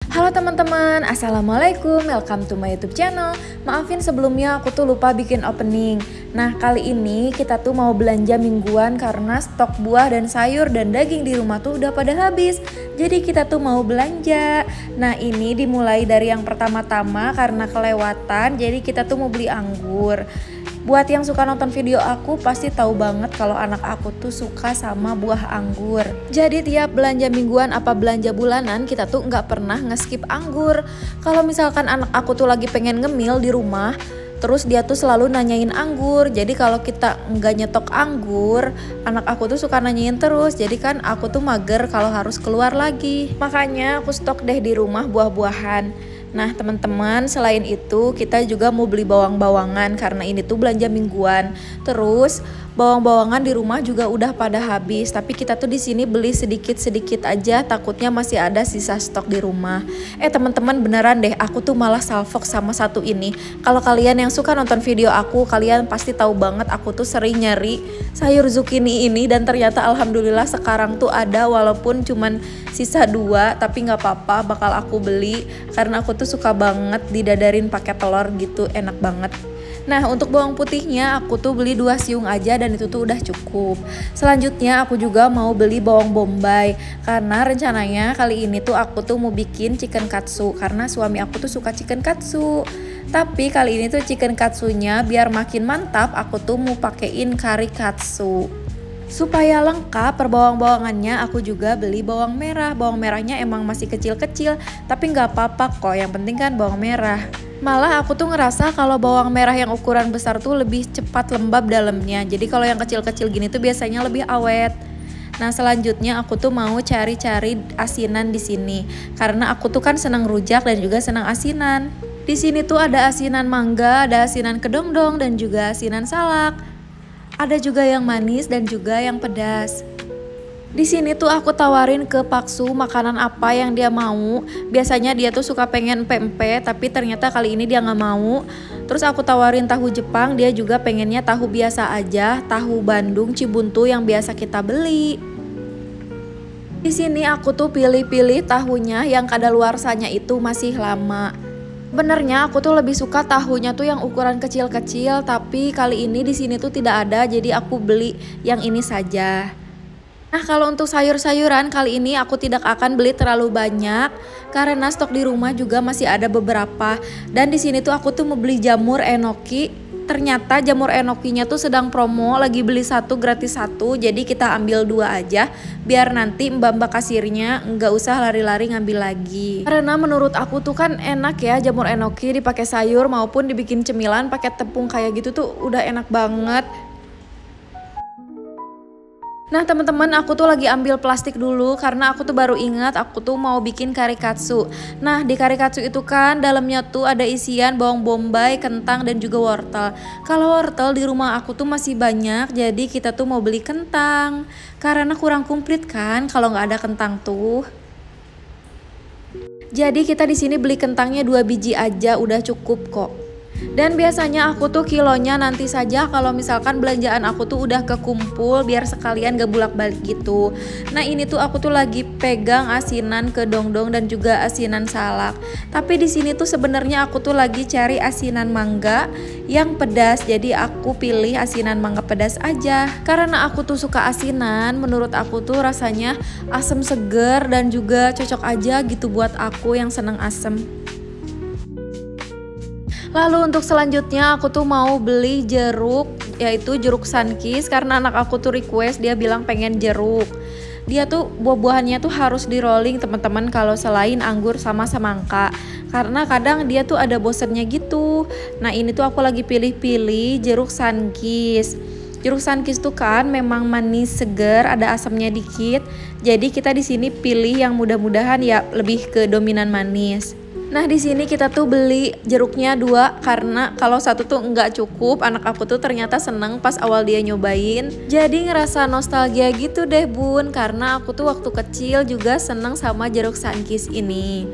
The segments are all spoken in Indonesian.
Halo teman-teman, assalamualaikum, welcome to my YouTube channel. Maafin sebelumnya aku tuh lupa bikin opening. Nah kali ini kita tuh mau belanja mingguan karena stok buah dan sayur dan daging di rumah tuh udah pada habis. Jadi kita tuh mau belanja. Nah ini dimulai dari yang pertama-tama karena kelewatan, jadi kita tuh mau beli anggur. Buat yang suka nonton video aku pasti tahu banget kalau anak aku tuh suka sama buah anggur. Jadi tiap belanja mingguan apa belanja bulanan kita tuh nggak pernah nge-skip anggur. Kalau misalkan anak aku tuh lagi pengen ngemil di rumah, terus dia tuh selalu nanyain anggur. Jadi kalau kita nggak nyetok anggur, anak aku tuh suka nanyain terus. Jadi kan aku tuh mager kalau harus keluar lagi. Makanya aku stok deh di rumah buah-buahan. Nah teman-teman, selain itu kita juga mau beli bawang-bawangan karena ini tuh belanja mingguan. Terus bawang-bawangan di rumah juga udah pada habis, tapi kita tuh di sini beli sedikit-sedikit aja, takutnya masih ada sisa stok di rumah. Teman-teman beneran deh, aku tuh malah salfok sama satu ini. Kalau kalian yang suka nonton video aku, kalian pasti tahu banget aku tuh sering nyari sayur zucchini ini dan ternyata alhamdulillah sekarang tuh ada, walaupun cuman sisa 2, tapi nggak apa-apa, bakal aku beli karena aku tuh suka banget didadarin pakai telur gitu, enak banget. Nah untuk bawang putihnya aku tuh beli 2 siung aja dan itu tuh udah cukup. Selanjutnya aku juga mau beli bawang bombay karena rencananya kali ini tuh aku tuh mau bikin chicken katsu karena suami aku tuh suka chicken katsu. Tapi kali ini tuh chicken katsunya biar makin mantap aku tuh mau pakein kari katsu. Supaya lengkap perbawang-bawangannya aku juga beli bawang merah. Bawang merahnya emang masih kecil-kecil tapi nggak apa-apa kok, yang penting kan bawang merah. Malah aku tuh ngerasa kalau bawang merah yang ukuran besar tuh lebih cepat lembab dalamnya. Jadi kalau yang kecil-kecil gini tuh biasanya lebih awet. Nah selanjutnya aku tuh mau cari-cari asinan di sini karena aku tuh kan senang rujak dan juga senang asinan. Di sini tuh ada asinan mangga, ada asinan kedongdong dan juga asinan salak. Ada juga yang manis dan juga yang pedas. Di sini tuh aku tawarin ke Paksu makanan apa yang dia mau. Biasanya dia tuh suka pengen pempek, tapi ternyata kali ini dia nggak mau. Terus aku tawarin tahu Jepang, dia juga pengennya tahu biasa aja, tahu Bandung Cibuntu yang biasa kita beli. Di sini aku tuh pilih-pilih tahunya yang kadaluarsanya itu masih lama. Benernya aku tuh lebih suka tahunya tuh yang ukuran kecil-kecil, tapi kali ini di sini tuh tidak ada, jadi aku beli yang ini saja. Nah kalau untuk sayur-sayuran kali ini aku tidak akan beli terlalu banyak karena stok di rumah juga masih ada beberapa. Dan di sini tuh aku tuh mau beli jamur enoki. Ternyata jamur enokinya tuh sedang promo, lagi beli 1 gratis 1, jadi kita ambil 2 aja biar nanti mbak-mbak kasirnya nggak usah lari-lari ngambil lagi. Karena menurut aku tuh kan enak ya jamur enoki dipakai sayur maupun dibikin cemilan pakai tepung kayak gitu tuh udah enak banget. Nah teman-teman, aku tuh lagi ambil plastik dulu karena aku tuh baru ingat aku tuh mau bikin kari katsu. Nah di kari katsu itu kan dalamnya tuh ada isian bawang bombay, kentang dan juga wortel. Kalau wortel di rumah aku tuh masih banyak, jadi kita tuh mau beli kentang karena kurang komplit kan kalau nggak ada kentang tuh. Jadi kita di sini beli kentangnya 2 biji aja udah cukup kok. Dan biasanya aku tuh kilonya nanti saja kalau misalkan belanjaan aku tuh udah kekumpul biar sekalian gak bolak-balik gitu. Nah ini tuh aku tuh lagi pegang asinan kedongdong dan juga asinan salak. Tapi di sini tuh sebenarnya aku tuh lagi cari asinan mangga yang pedas. Jadi aku pilih asinan mangga pedas aja. Karena aku tuh suka asinan, menurut aku tuh rasanya asem seger dan juga cocok aja gitu buat aku yang seneng asem. Lalu untuk selanjutnya aku tuh mau beli jeruk, yaitu jeruk Sunkist karena anak aku tuh request, dia bilang pengen jeruk. Dia tuh buah-buahannya tuh harus di rolling teman-teman kalau selain anggur sama semangka. Karena kadang dia tuh ada bosennya gitu. Nah ini tuh aku lagi pilih-pilih jeruk Sunkist. Jeruk Sunkist tuh kan memang manis seger, ada asamnya dikit. Jadi kita di sini pilih yang mudah-mudahan ya lebih ke dominan manis. Nah di sini kita tuh beli jeruknya 2 karena kalau 1 tuh nggak cukup. Anak aku tuh ternyata seneng pas awal dia nyobain. Jadi ngerasa nostalgia gitu deh bun, karena aku tuh waktu kecil juga seneng sama jeruk Sunkist ini.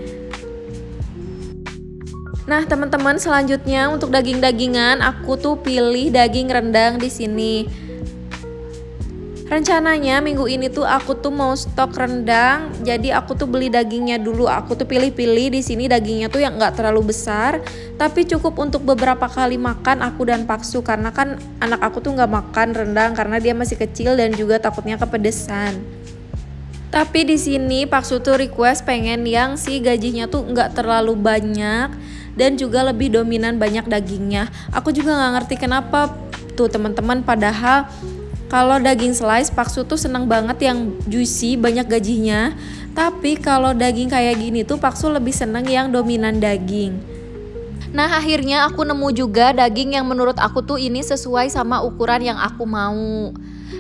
Nah teman-teman, selanjutnya untuk daging-dagingan aku tuh pilih daging rendang di sini. Rencananya minggu ini tuh aku tuh mau stok rendang, jadi aku tuh beli dagingnya dulu. Aku tuh pilih-pilih di sini dagingnya tuh yang nggak terlalu besar, tapi cukup untuk beberapa kali makan aku dan Paksu, karena kan anak aku tuh nggak makan rendang karena dia masih kecil dan juga takutnya kepedesan. Tapi di sini Paksu tuh request pengen yang si gajinya tuh nggak terlalu banyak dan juga lebih dominan banyak dagingnya. Aku juga nggak ngerti kenapa tuh teman-teman, padahal kalau daging slice Paksu tuh seneng banget yang juicy banyak gajinya. Tapi kalau daging kayak gini tuh Paksu lebih seneng yang dominan daging. Nah akhirnya aku nemu juga daging yang menurut aku tuh ini sesuai sama ukuran yang aku mau.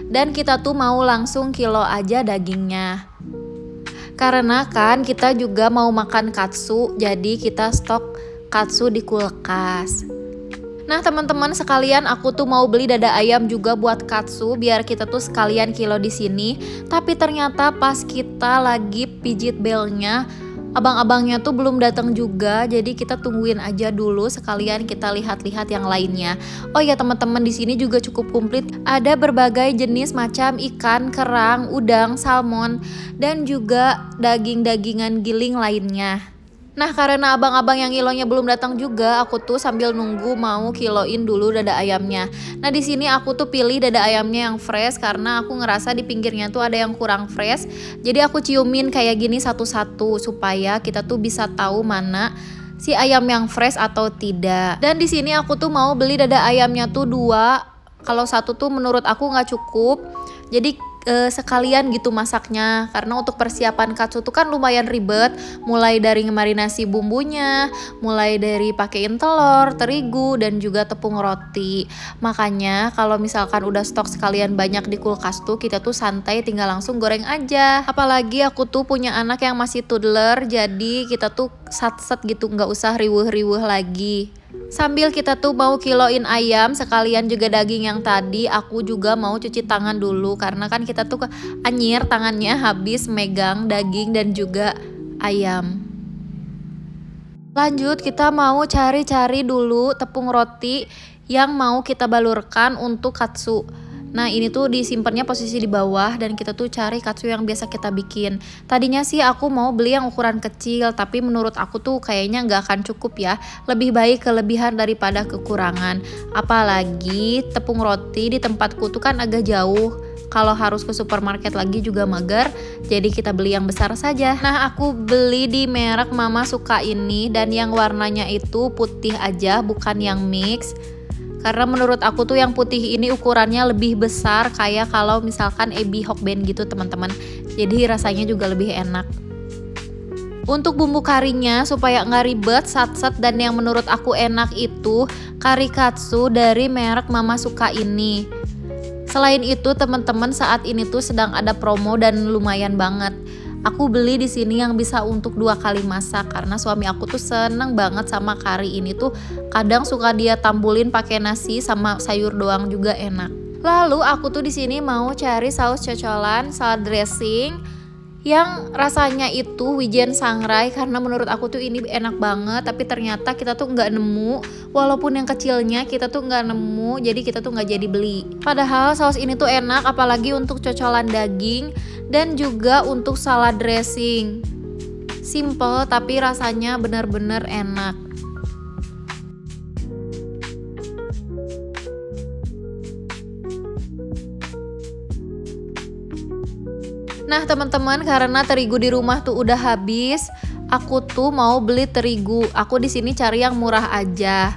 Dan kita tuh mau langsung kilo aja dagingnya. Karena kan kita juga mau makan katsu, jadi kita stok katsu di kulkas. Nah teman-teman sekalian, aku tuh mau beli dada ayam juga buat katsu biar kita tuh sekalian kilo di sini. Tapi ternyata pas kita lagi pijit belnya, abang-abangnya tuh belum datang juga, jadi kita tungguin aja dulu sekalian kita lihat-lihat yang lainnya. Oh ya teman-teman, di sini juga cukup komplit. Ada berbagai jenis macam ikan, kerang, udang, salmon, dan juga daging-dagingan giling lainnya. Nah karena abang-abang yang kilonya belum datang juga, aku tuh sambil nunggu mau kiloin dulu dada ayamnya. Nah di sini aku tuh pilih dada ayamnya yang fresh karena aku ngerasa di pinggirnya tuh ada yang kurang fresh. Jadi aku ciumin kayak gini satu-satu supaya kita tuh bisa tahu mana si ayam yang fresh atau tidak. Dan di sini aku tuh mau beli dada ayamnya tuh 2. Kalau 1 tuh menurut aku nggak cukup. Jadi sekalian gitu masaknya, karena untuk persiapan katsu tuh kan lumayan ribet, mulai dari ngemarinasi bumbunya, mulai dari pakein telur, terigu, dan juga tepung roti. Makanya kalau misalkan udah stok sekalian banyak di kulkas tuh kita tuh santai tinggal langsung goreng aja. Apalagi aku tuh punya anak yang masih toddler, jadi kita tuh sat-set gitu, nggak usah riweuh-riweuh lagi. Sambil kita tuh mau kiloin ayam sekalian juga daging yang tadi, aku juga mau cuci tangan dulu karena kan kita tuh anyir tangannya habis megang daging dan juga ayam. Lanjut kita mau cari-cari dulu tepung roti yang mau kita balurkan untuk katsu. Nah ini tuh disimpannya posisi di bawah dan kita tuh cari katsu yang biasa kita bikin. Tadinya sih aku mau beli yang ukuran kecil, tapi menurut aku tuh kayaknya nggak akan cukup ya. Lebih baik kelebihan daripada kekurangan. Apalagi tepung roti di tempatku tuh kan agak jauh. Kalau harus ke supermarket lagi juga mager, jadi kita beli yang besar saja. Nah aku beli di merek Mama Suka ini dan yang warnanya itu putih aja, bukan yang mix. Karena menurut aku tuh yang putih ini ukurannya lebih besar, kayak kalau misalkan Ebi Hokben gitu teman-teman. Jadi rasanya juga lebih enak. Untuk bumbu karinya supaya nggak ribet, sat-set, dan yang menurut aku enak itu kari katsu dari merek Mama Suka ini. Selain itu teman-teman, saat ini tuh sedang ada promo dan lumayan banget. Aku beli di sini yang bisa untuk 2 kali masak karena suami aku tuh seneng banget sama kari ini tuh. Kadang suka dia tambulin pakai nasi sama sayur doang juga enak. Lalu aku tuh di sini mau cari saus cocolan, salad dressing yang rasanya itu wijen sangrai karena menurut aku tuh ini enak banget, tapi ternyata kita tuh nggak nemu. Walaupun yang kecilnya kita tuh nggak nemu, jadi kita tuh nggak jadi beli. Padahal saus ini tuh enak, apalagi untuk cocolan daging dan juga untuk salad dressing. Simple tapi rasanya bener-bener enak. Nah teman-teman, karena terigu di rumah tuh udah habis, aku tuh mau beli terigu. Aku di sini cari yang murah aja.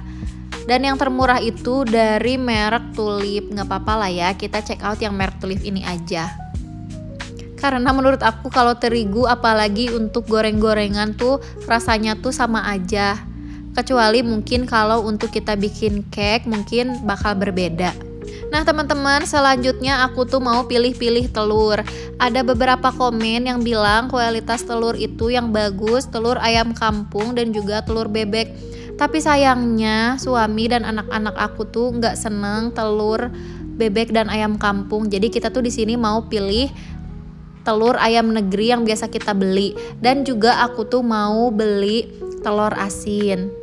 Dan yang termurah itu dari merek Tulip. Nggak apa-apa lah ya, kita check out yang merek Tulip ini aja. Karena menurut aku kalau terigu apalagi untuk goreng-gorengan tuh rasanya tuh sama aja. Kecuali mungkin kalau untuk kita bikin cake mungkin bakal berbeda. Nah teman-teman, selanjutnya aku tuh mau pilih-pilih telur. Ada beberapa komen yang bilang kualitas telur itu yang bagus, telur ayam kampung dan juga telur bebek. Tapi sayangnya suami dan anak-anak aku tuh nggak seneng telur bebek dan ayam kampung. Jadi kita tuh di sini mau pilih telur ayam negeri yang biasa kita beli. Dan juga aku tuh mau beli telur asin.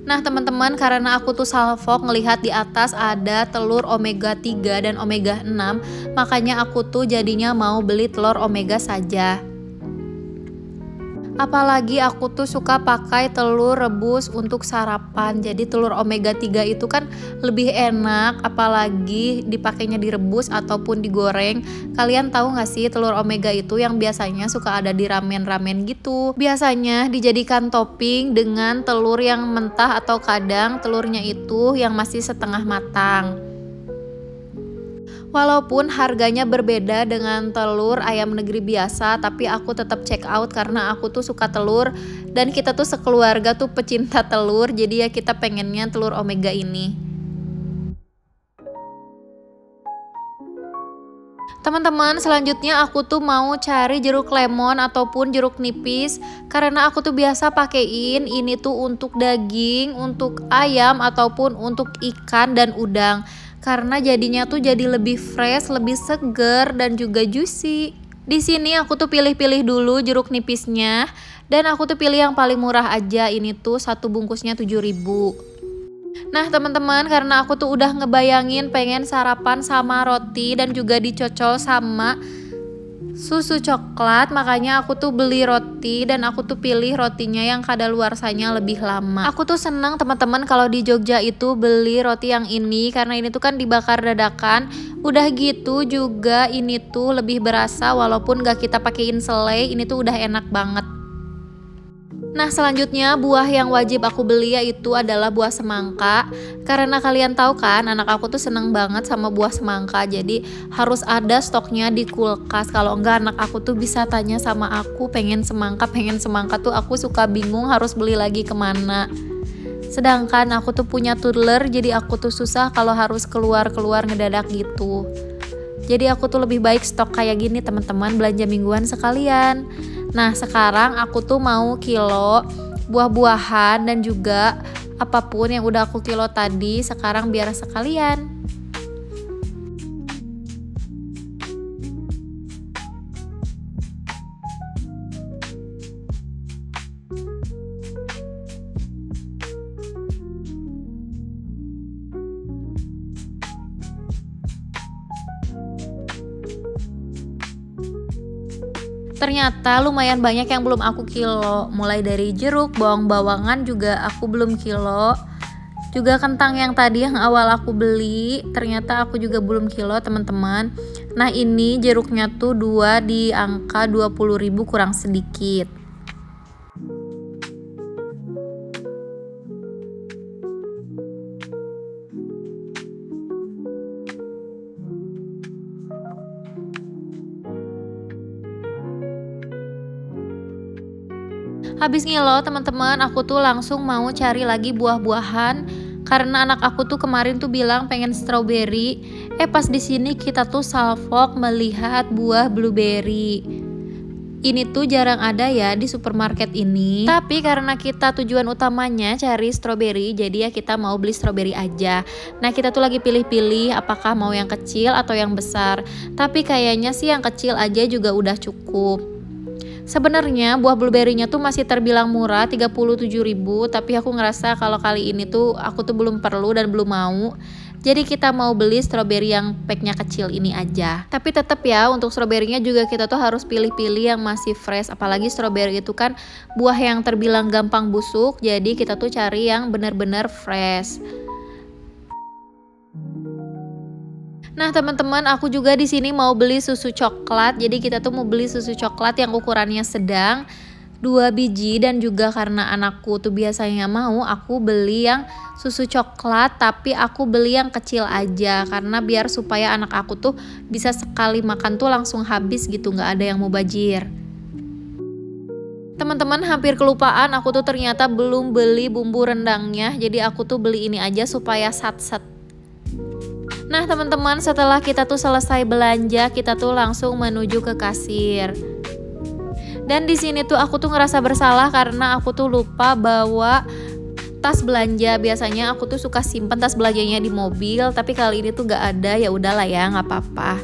Nah teman-teman, karena aku tuh salfok ngelihat di atas ada telur omega 3 dan omega 6, makanya aku tuh jadinya mau beli telur omega saja. Apalagi aku tuh suka pakai telur rebus untuk sarapan. Jadi telur omega 3 itu kan lebih enak, apalagi dipakainya direbus ataupun digoreng. Kalian tahu gak sih telur omega itu yang biasanya suka ada di ramen-ramen gitu. Biasanya dijadikan topping dengan telur yang mentah atau kadang telurnya itu yang masih setengah matang. Walaupun harganya berbeda dengan telur ayam negeri biasa, tapi aku tetap check out karena aku tuh suka telur dan kita tuh sekeluarga tuh pecinta telur, jadi ya kita pengennya telur omega ini. Teman-teman, selanjutnya aku tuh mau cari jeruk lemon ataupun jeruk nipis karena aku tuh biasa pakein ini tuh untuk daging, untuk ayam ataupun untuk ikan dan udang. Karena jadinya tuh jadi lebih fresh, lebih seger dan juga juicy. Di sini aku tuh pilih-pilih dulu jeruk nipisnya dan aku tuh pilih yang paling murah aja. Ini tuh satu bungkusnya 7.000. Nah teman-teman, karena aku tuh udah ngebayangin pengen sarapan sama roti dan juga dicocol sama susu coklat, makanya aku tuh beli roti dan aku tuh pilih rotinya yang kadaluarsanya lebih lama. Aku tuh seneng teman-teman kalau di Jogja itu beli roti yang ini karena ini tuh kan dibakar dadakan. Udah gitu juga ini tuh lebih berasa walaupun gak kita pakein selai, ini tuh udah enak banget. Nah selanjutnya buah yang wajib aku beli yaitu adalah buah semangka. Karena kalian tahu kan anak aku tuh seneng banget sama buah semangka, jadi harus ada stoknya di kulkas. Kalau enggak anak aku tuh bisa tanya sama aku pengen semangka tuh aku suka bingung harus beli lagi kemana. Sedangkan aku tuh punya toddler, jadi aku tuh susah kalau harus keluar ngedadak gitu. Jadi aku tuh lebih baik stok kayak gini teman-teman, belanja mingguan sekalian. Nah sekarang aku tuh mau kilo buah-buahan dan juga apapun yang udah aku kilo tadi sekarang biar sekalian. Ternyata lumayan banyak yang belum aku kilo, mulai dari jeruk, bawang bawangan juga aku belum kilo. Juga kentang yang tadi yang awal aku beli, ternyata aku juga belum kilo teman-teman. Nah ini jeruknya tuh 2 di angka 20.000 kurang sedikit. Habis ngilo teman-teman, aku tuh langsung mau cari lagi buah-buahan karena anak aku tuh kemarin tuh bilang pengen strawberry. Pas di sini kita tuh salfok melihat buah blueberry. Ini tuh jarang ada ya di supermarket ini. Tapi karena kita tujuan utamanya cari strawberry, jadi ya kita mau beli strawberry aja. Nah kita tuh lagi pilih-pilih apakah mau yang kecil atau yang besar. Tapi kayaknya sih yang kecil aja juga udah cukup. Sebenarnya buah blueberry-nya tuh masih terbilang murah 37.000, tapi aku ngerasa kalau kali ini tuh aku tuh belum perlu dan belum mau. Jadi kita mau beli strawberry yang packnya kecil ini aja. Tapi tetap ya untuk strawberry-nya juga kita tuh harus pilih-pilih yang masih fresh. Apalagi strawberry itu kan buah yang terbilang gampang busuk, jadi kita tuh cari yang benar-benar fresh. Nah teman-teman, aku juga di sini mau beli susu coklat. Jadi kita tuh mau beli susu coklat yang ukurannya sedang, 2 biji, dan juga karena anakku tuh biasanya mau, aku beli yang susu coklat tapi aku beli yang kecil aja karena biar supaya anak aku tuh bisa sekali makan tuh langsung habis gitu, nggak ada yang mubazir. Teman-teman, hampir kelupaan, aku tuh ternyata belum beli bumbu rendangnya. Jadi aku tuh beli ini aja supaya sat-sat. Nah teman-teman, setelah kita tuh selesai belanja, kita tuh langsung menuju ke kasir. Dan di sini tuh aku tuh ngerasa bersalah karena aku tuh lupa bawa tas belanja. Biasanya aku tuh suka simpen tas belanjanya di mobil, tapi kali ini tuh gak ada. Ya udahlah ya, nggak apa-apa.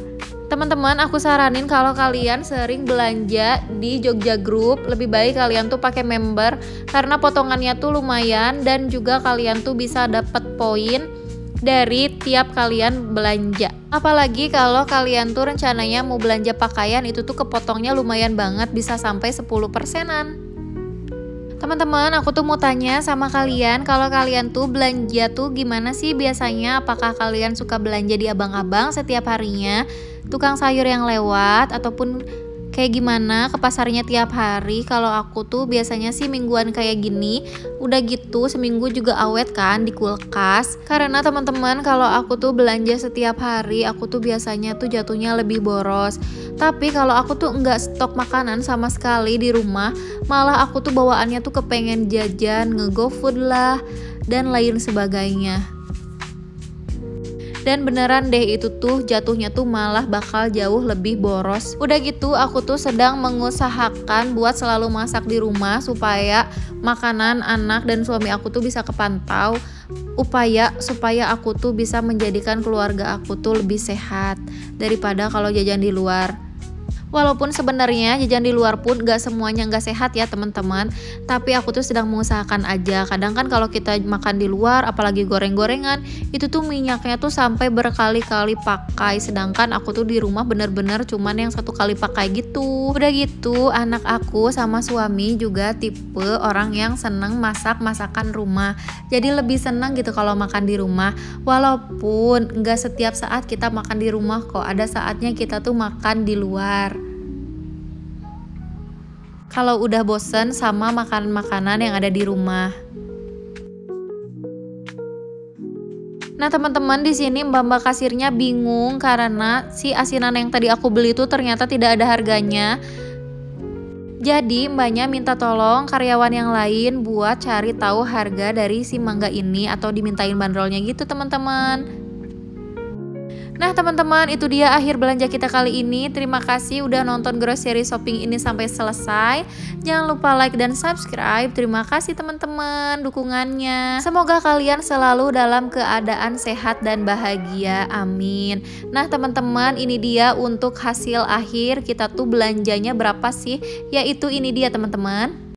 Teman-teman, aku saranin kalau kalian sering belanja di Jogja Group, lebih baik kalian tuh pakai member karena potongannya tuh lumayan dan juga kalian tuh bisa dapat poin dari tiap kalian belanja. Apalagi kalau kalian tuh rencananya mau belanja pakaian, itu tuh kepotongnya lumayan banget, bisa sampai 10%-an. Teman-teman, aku tuh mau tanya sama kalian, kalau kalian tuh belanja tuh gimana sih biasanya? Apakah kalian suka belanja di abang-abang setiap harinya, tukang sayur yang lewat, ataupun kayak gimana ke pasarnya tiap hari? Kalau aku tuh biasanya sih mingguan kayak gini, udah gitu seminggu juga awet kan di kulkas. Karena teman-teman, kalau aku tuh belanja setiap hari, aku tuh biasanya tuh jatuhnya lebih boros. Tapi kalau aku tuh enggak stok makanan sama sekali di rumah, malah aku tuh bawaannya tuh kepengen jajan, nge-GoFood lah, dan lain sebagainya. Dan beneran deh, itu tuh jatuhnya tuh malah bakal jauh lebih boros. Udah gitu aku tuh sedang mengusahakan buat selalu masak di rumah supaya makanan anak dan suami aku tuh bisa kepantau, supaya aku tuh bisa menjadikan keluarga aku tuh lebih sehat daripada kalau jajan di luar. Walaupun sebenarnya jajan di luar pun gak semuanya gak sehat ya teman-teman, tapi aku tuh sedang mengusahakan aja. Kadang kan kalau kita makan di luar, apalagi goreng-gorengan, itu tuh minyaknya tuh sampai berkali-kali pakai, sedangkan aku tuh di rumah bener-bener cuman yang satu kali pakai gitu. Udah gitu anak aku sama suami juga tipe orang yang seneng masak masakan rumah, jadi lebih seneng gitu kalau makan di rumah. Walaupun gak setiap saat kita makan di rumah kok, ada saatnya kita tuh makan di luar kalau udah bosen sama makanan-makanan yang ada di rumah. Nah teman-teman, di sini mbak-mbak kasirnya bingung karena si asinan yang tadi aku beli itu ternyata tidak ada harganya. Jadi mbaknya minta tolong karyawan yang lain buat cari tahu harga dari si mangga ini atau dimintain bandrolnya gitu teman-teman. Nah teman-teman, itu dia akhir belanja kita kali ini. Terima kasih udah nonton grocery shopping ini sampai selesai. Jangan lupa like dan subscribe. Terima kasih teman-teman dukungannya. Semoga kalian selalu dalam keadaan sehat dan bahagia. Amin. Nah teman-teman, ini dia untuk hasil akhir kita tuh belanjanya berapa sih? Yaitu ini dia teman-teman.